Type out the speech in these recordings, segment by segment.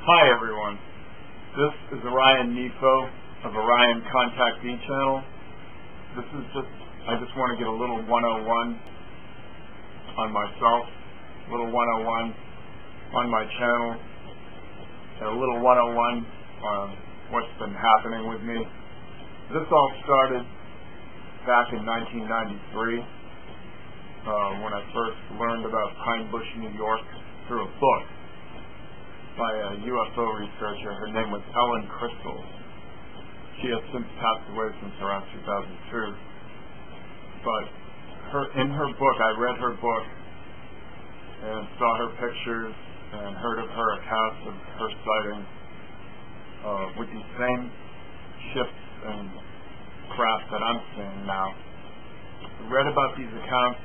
Hi everyone, this is Orion of Orion Contactee channel. I just want to get a little 101 on myself, a little 101 on my channel, and a little 101 on what's been happening with me. This all started back in 1993 when I first learned about Pine Bush, New York through a book by a UFO researcher. Her name was Ellen Crystal. She has since passed away since around 2002. But in her book, I read her book and saw her pictures and heard of her accounts of her sightings with these same ships and craft that I'm seeing now. I read about these accounts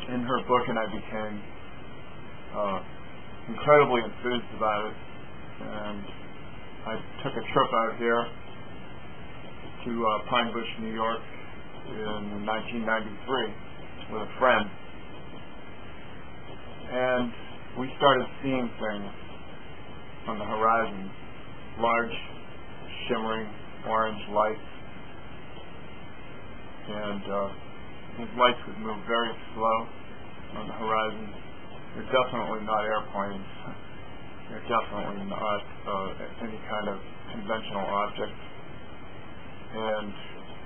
in her book and I became incredibly enthused about it, and I took a trip out here to Pine Bush, New York in 1993 with a friend, and we started seeing things on the horizon, large shimmering orange lights, and these lights would move very slow on the horizon. They're definitely not airplanes. They're definitely not any kind of conventional object. And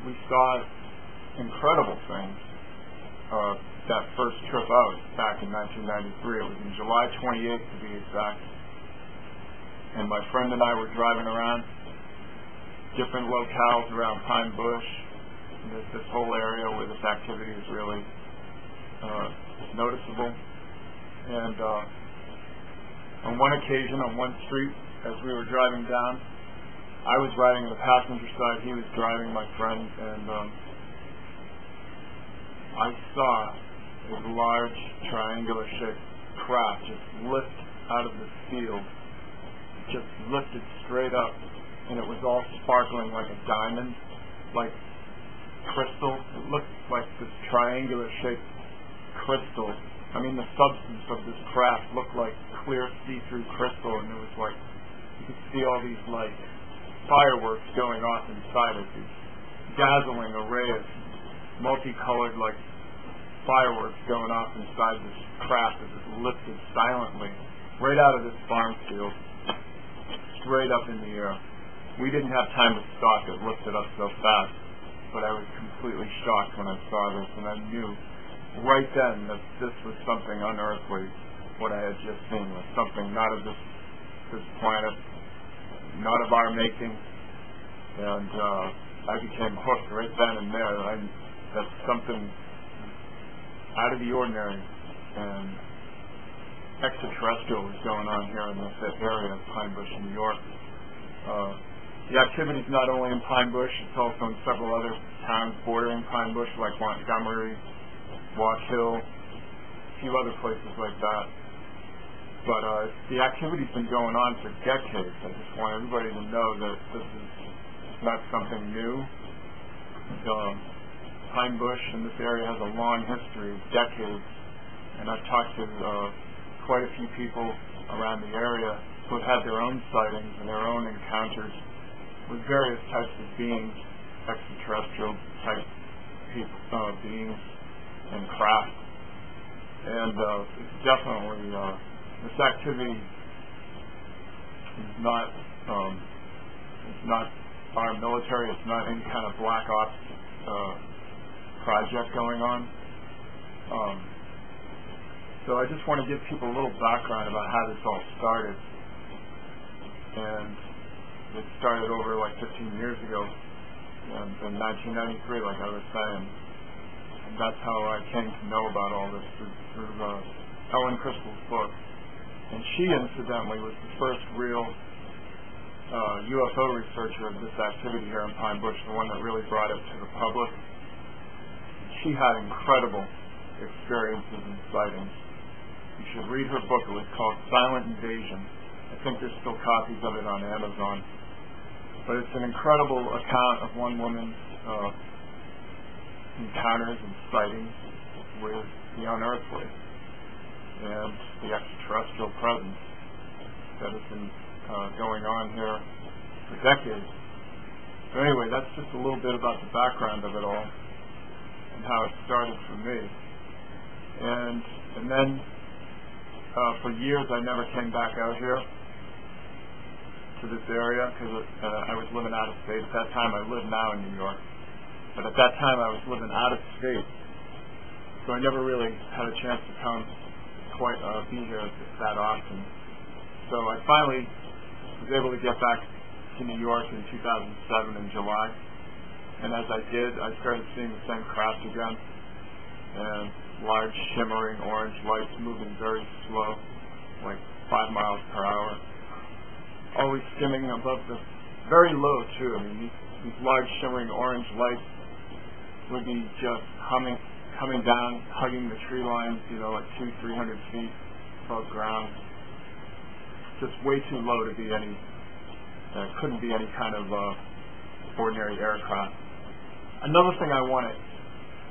we saw incredible things that first trip out back in 1993. It was in July 28th to be exact. And my friend and I were driving around different locales around Pine Bush. And there's this whole area where this activity is really noticeable. And on one occasion, on one street, as we were driving down, I was riding the passenger side, he was driving, my friend, and I saw a large triangular-shaped craft just lift out of the field, just lifted straight up, and it was all sparkling like a diamond, like crystal. It looked like this triangular-shaped crystal. I mean, the substance of this craft looked like clear see-through crystal, and it was like you could see all these like fireworks going off inside it, these dazzling array of multicolored like fireworks going off inside this craft as it lifted silently right out of this farm field, straight up in the air. We didn't have time to stop. It lifted up so fast, but I was completely shocked when I saw this, and I knew right then that this was something unearthly. What I had just seen was something not of this planet, not of our making, and I became hooked right then and there that something out of the ordinary and extraterrestrial was going on here in this area of Pine Bush, New York. The activity is not only in Pine Bush, it's also in several other towns bordering Pine Bush, like Montgomery, Walk Hill, a few other places like that. But the activity's been going on for decades. I just want everybody to know that this is not something new. Pine Bush in this area has a long history, decades, and I've talked to quite a few people around the area who have had their own sightings and their own encounters with various types of beings, extraterrestrial type beings and craft, and it's definitely this activity is not our military. It's not any kind of black ops project going on. So I just want to give people a little background about how this all started, and it started over like 15 years ago in 1993, like I was saying. And that's how I came to know about all this through Ellen Crystal's book. And she, incidentally, was the first real UFO researcher of this activity here in Pine Bush, the one that really brought it to the public. She had incredible experiences and sightings. You should read her book. It was called Silent Invasion. I think there's still copies of it on Amazon. But it's an incredible account of one woman's encounters and sightings with the unearthly and the extraterrestrial presence that has been going on here for decades. So anyway, that's just a little bit about the background of it all and how it started for me. And then for years I never came back out here to this area because I was living out of state. At that time, I live now in New York, but at that time I was living out of state, so I never really had a chance to come be here that often. So I finally was able to get back to New York in 2007 in July, and as I did, I started seeing the same craft again, and large shimmering orange lights moving very slow, like 5 miles per hour, always skimming above the, very low too. I mean, these large shimmering orange lights would be just coming down, hugging the tree lines, like 200-300 feet above ground. Just way too low to be any, couldn't be any kind of ordinary aircraft. Another thing I want to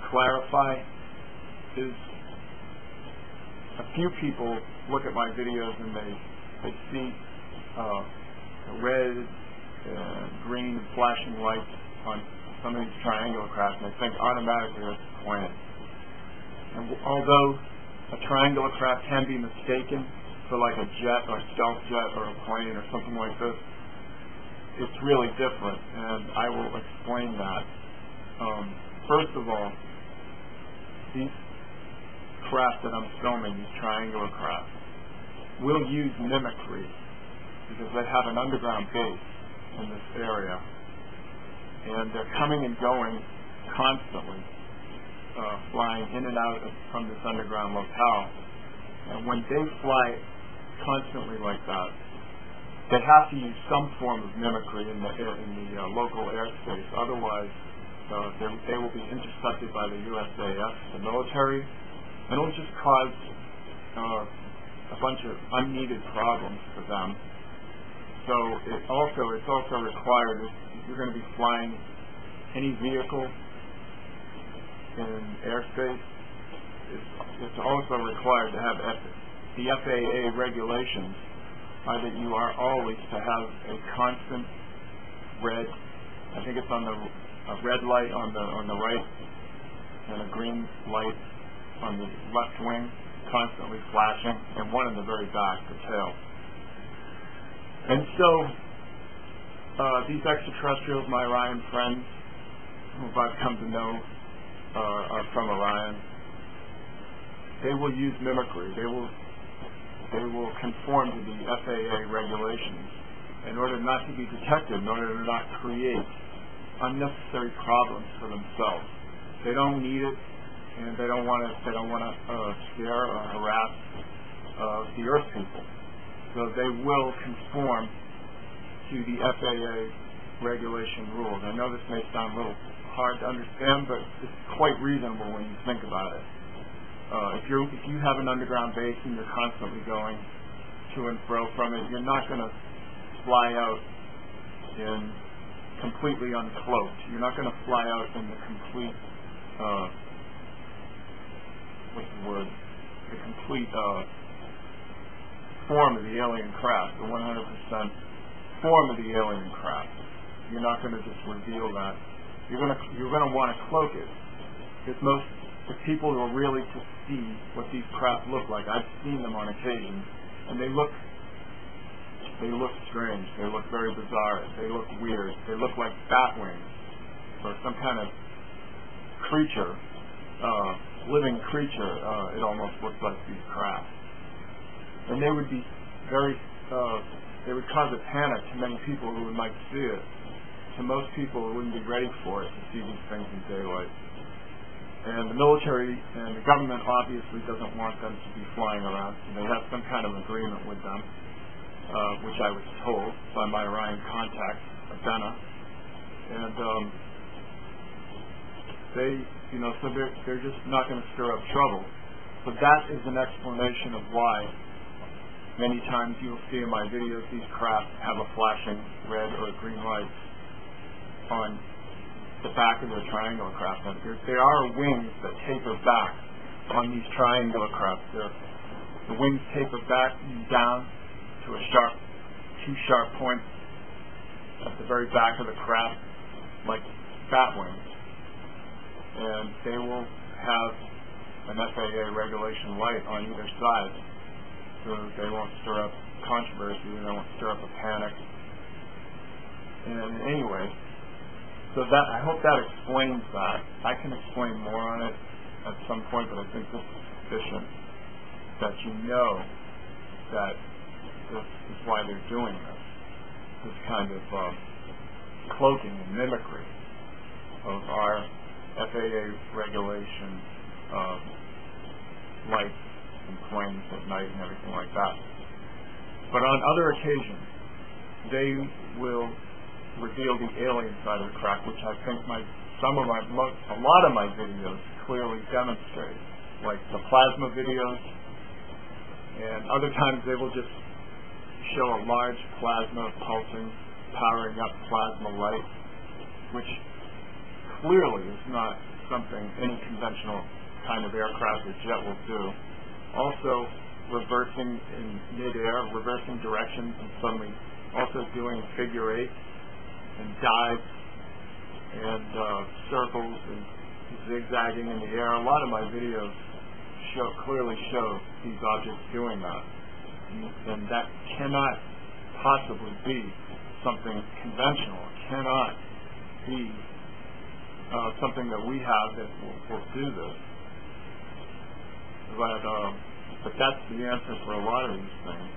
clarify is a few people look at my videos and they see red, green, flashing lights on some of these triangular craft, and they think automatically it's a plane. And although a triangular craft can be mistaken for like a jet or a stealth jet or a plane or something like this, it's really different, and I will explain that. First of all, these craft that I'm filming, these triangular craft, will use mimicry because they have an underground base in this area, and they're coming and going constantly, flying in and out from this underground locale. And when they fly constantly like that, they have to use some form of mimicry in the local airspace. Otherwise, they will be intercepted by the USAF, the military, and it will just cause a bunch of unneeded problems for them. So it's also required, if you're going to be flying any vehicle in airspace, it's also required to have the FAA regulations are that you are always to have a constant red, I think it's on a red light on the right and a green light on the left wing, constantly flashing, and one in the very back, the tail. And so these extraterrestrials, my Orion friends, who I've come to know are from Orion, they will use mimicry. They will conform to the FAA regulations in order not to be detected, in order to not create unnecessary problems for themselves. They don't need it, and they don't want to scare or harass the Earth people. So they will conform to the FAA regulation rules. I know this may sound a little hard to understand, but it's quite reasonable when you think about it. If you have an underground base and you're constantly going to and fro from it, you're not going to fly out in completely uncloaked. You're not going to fly out in the complete the complete form of the alien craft, the 100% form of the alien craft. You're not going to just reveal that. You're going to want to cloak it, because the people who are really to see what these craft look like, I've seen them on occasion, and they look strange. They look very bizarre. They look weird. They look like bat wings or some kind of creature, living creature. It almost looks like these craft, and they would be they would cause a panic to many people who might see it. To most people who wouldn't be ready for it to see these things in daylight. And the military and the government obviously doesn't want them to be flying around. And they have some kind of agreement with them, which I was told by my Orion Contactee, Benna. And so they're just not going to stir up trouble. So that is an explanation of why many times you will see in my videos these craft have a flashing red or green light on the back of their triangular craft. And there are wings that taper back on these triangular craft. The wings taper back down to a sharp two sharp points at the very back of the craft, like bat wings, and they will have an FAA regulation light on either side, so they won't stir up controversy, they won't stir up a panic. And anyway, so that, I hope that explains that. I can explain more on it at some point, but I think this is sufficient that you know that this is why they're doing this kind of cloaking and mimicry of our FAA regulation lights and planes at night and everything like that. But on other occasions, they will reveal the alien side of the craft, which I think a lot of my videos clearly demonstrate, like the plasma videos, and other times they will just show a large plasma pulsing, powering up plasma light, which clearly is not something any conventional kind of aircraft or jet will do. Also, reversing in mid-air, reversing directions, and suddenly also doing figure eights and dives and circles and zigzagging in the air. A lot of my videos clearly show these objects doing that, and that cannot possibly be something conventional. It cannot be something that we have that will do this. But that's the answer for a lot of these things.